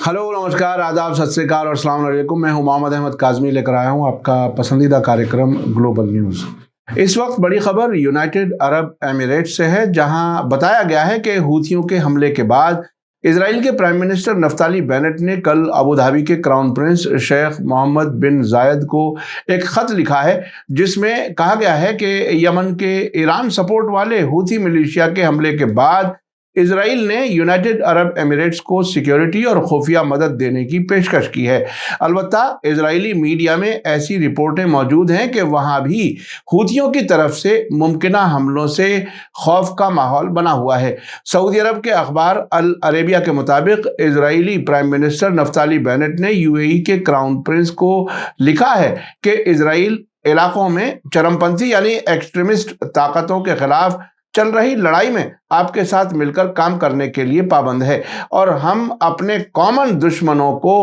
Hello, नमस्कार, आदाब, सत श्री अकाल और अस्सलाम वालेकुम। मैं हूं मोहम्मद अहमद काज़मी, लेकर आया हूं आपका पसंदीदा कार्यक्रम ग्लोबल न्यूज़। इस वक्त बड़ी खबर यूनाइटेड अरब एमिरेट से है, जहां बताया गया है कि हूथियों के हमले के बाद इजराइल के प्राइम मिनिस्टर नफ्ताली बेनेट ने कल अबू धाबी के क्राउन प्रिंस शेख मोहम्मद बिन जायद को एक खत लिखा है, जिसमें कहा गया है कि यमन के ईरान सपोर्ट वाले हूथी मिलिशिया के हमले के बाद इजराइल ने यूनाइटेड अरब एमिरेट्स को सिक्योरिटी और खुफिया मदद देने की पेशकश की है। अलबत्ता इजरायली मीडिया में ऐसी रिपोर्टें मौजूद हैं कि वहां भी हूथियों की तरफ से मुमकिना हमलों से खौफ का माहौल बना हुआ है। सऊदी अरब के अखबार अल अरेबिया के मुताबिक Israeli prime minister Naftali Bennett ने यूएई के क्राउन प्रिंस को लिखा है कि इजराइल इलाकों में चरमपंथी यानी एक्सट्रीमिस्ट ताकतों के खिलाफ चल रही लड़ाई में आपके साथ मिलकर काम करने के लिए पाबंद है और हम अपने कॉमन दुश्मनों को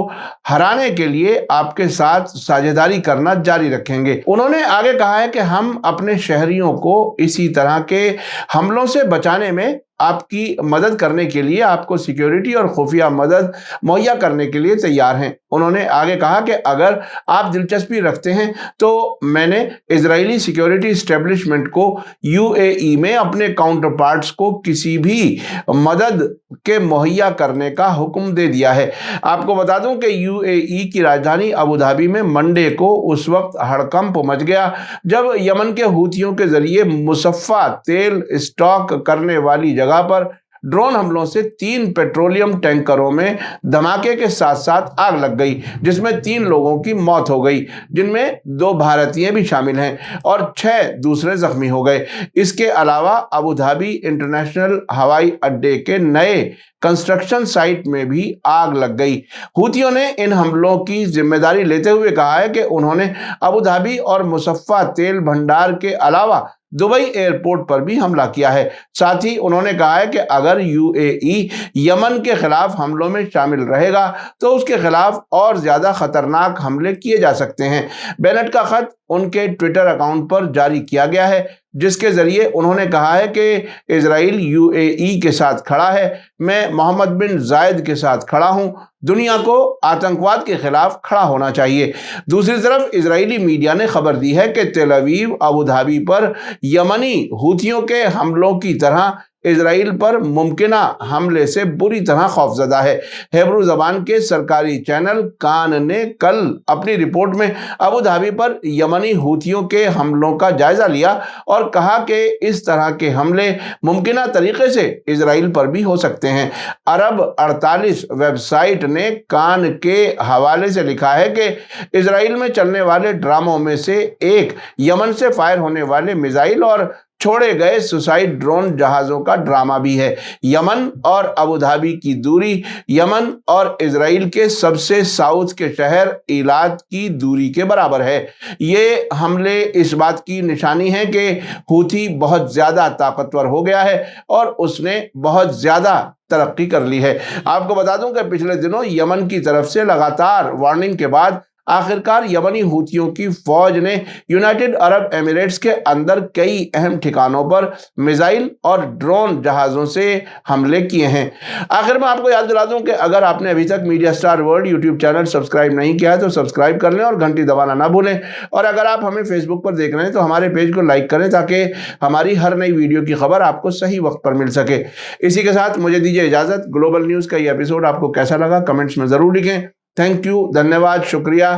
हराने के लिए आपके साथ साझेदारी करना जारी रखेंगे। उन्होंने आगे कहा है कि हम अपने शहरियों को इसी तरह के हमलों से बचाने में आपकी मदद करने के लिए, आपको सिक्योरिटी और खुफिया मदद मुहैया करने के लिए तैयार हैं। उन्होंने आगे कहा कि अगर आप दिलचस्पी रखते हैं तो मैंने इजरायली सिक्योरिटी इस्टेब्लिशमेंट को यूएई में अपने काउंटर पार्ट्स को किसी भी मदद के मुहैया करने का हुक्म दे दिया है। आपको बता दूं कि यूएई की राजधानी अबू धाबी में मंडे को उस वक्त हड़कंप मच गया जब यमन के हूथियों के जरिए मुसफ़्फ़ा तेल स्टॉक करने वाली जगह पर ड्रोन हमलों से 3 पेट्रोलियम टैंकरों में धमाके के साथ साथ आग लग गई, जिसमें 3 लोगों की मौत हो गई, जिनमें 2 भारतीय भी शामिल हैं और 6 दूसरे जख्मी हो गए। इसके अलावा अबू धाबी इंटरनेशनल हवाई अड्डे के नए कंस्ट्रक्शन साइट में भी आग लग गई। हूथियों ने इन हमलों की जिम्मेदारी लेते हुए कहा है कि उन्होंने अबू धाबी और मुसफ़्फ़ा तेल भंडार के अलावा दुबई एयरपोर्ट पर भी हमला किया है। साथ ही उन्होंने कहा है कि अगर यूएई यमन के खिलाफ हमलों में शामिल रहेगा तो उसके खिलाफ और ज्यादा खतरनाक हमले किए जा सकते हैं। बेनेट का खत उनके ट्विटर अकाउंट पर जारी किया गया है, जिसके जरिए उन्होंने कहा है कि इजराइल यूएई के साथ खड़ा है, मैं मोहम्मद बिन जायद के साथ खड़ा हूं, दुनिया को आतंकवाद के खिलाफ खड़ा होना चाहिए। दूसरी तरफ इजरायली मीडिया ने खबर दी है कि तेल अवीव अबू धाबी पर यमनी हूथियों के हमलों की तरह इजराइल पर मुमकिना हमले से बुरी तरह खौफजदा है। हेब्रू जबान के सरकारी चैनल कान ने कल अपनी रिपोर्ट में अबू धाबी पर यमनी हूथियों के हमलों का जायजा लिया और कहा कि इस तरह के हमले मुमकिना तरीके से इजराइल पर भी हो सकते हैं। अरब 48 वेबसाइट ने कान के हवाले से लिखा है कि इजराइल में चलने वाले ड्रामों में से एक यमन से फायर होने वाले मिसाइल और छोड़े गए सुसाइड ड्रोन जहाज़ों का ड्रामा भी है। यमन और अबू धाबी की दूरी यमन और इजराइल के सबसे साउथ के शहर इलाद की दूरी के बराबर है। ये हमले इस बात की निशानी है कि हूथी बहुत ज़्यादा ताकतवर हो गया है और उसने बहुत ज़्यादा तरक्की कर ली है। आपको बता दूं कि पिछले दिनों यमन की तरफ से लगातार वार्निंग के बाद आखिरकार यमनी हूथियों की फौज ने यूनाइटेड अरब एमिरेट्स के अंदर कई अहम ठिकानों पर मिसाइल और ड्रोन जहाज़ों से हमले किए हैं। आखिर में आपको याद दिला दूं कि अगर आपने अभी तक media star world YouTube channel subscribe नहीं किया है तो सब्सक्राइब कर लें और घंटी दबाना ना भूलें। और अगर आप हमें फेसबुक पर देख रहे हैं तो हमारे पेज को लाइक करें ताकि हमारी हर नई वीडियो की खबर आपको सही वक्त पर मिल सके। इसी के साथ मुझे दीजिए इजाज़त। ग्लोबल न्यूज़ का ये एपिसोड आपको कैसा लगा कमेंट्स में ज़रूर लिखें। थैंक यू, धन्यवाद, शुक्रिया।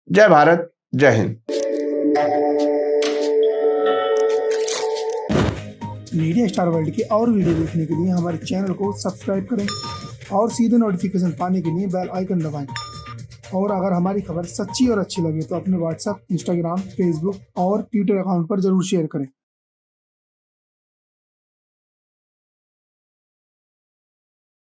जय भारत, जय हिंद। मीडिया स्टार वर्ल्ड की और वीडियो देखने के लिए हमारे चैनल को सब्सक्राइब करें और सीधे नोटिफिकेशन पाने के लिए बेल आइकन दबाएं। और अगर हमारी खबर सच्ची और अच्छी लगे तो अपने व्हाट्सएप, इंस्टाग्राम, फेसबुक और ट्विटर अकाउंट पर जरूर शेयर करें।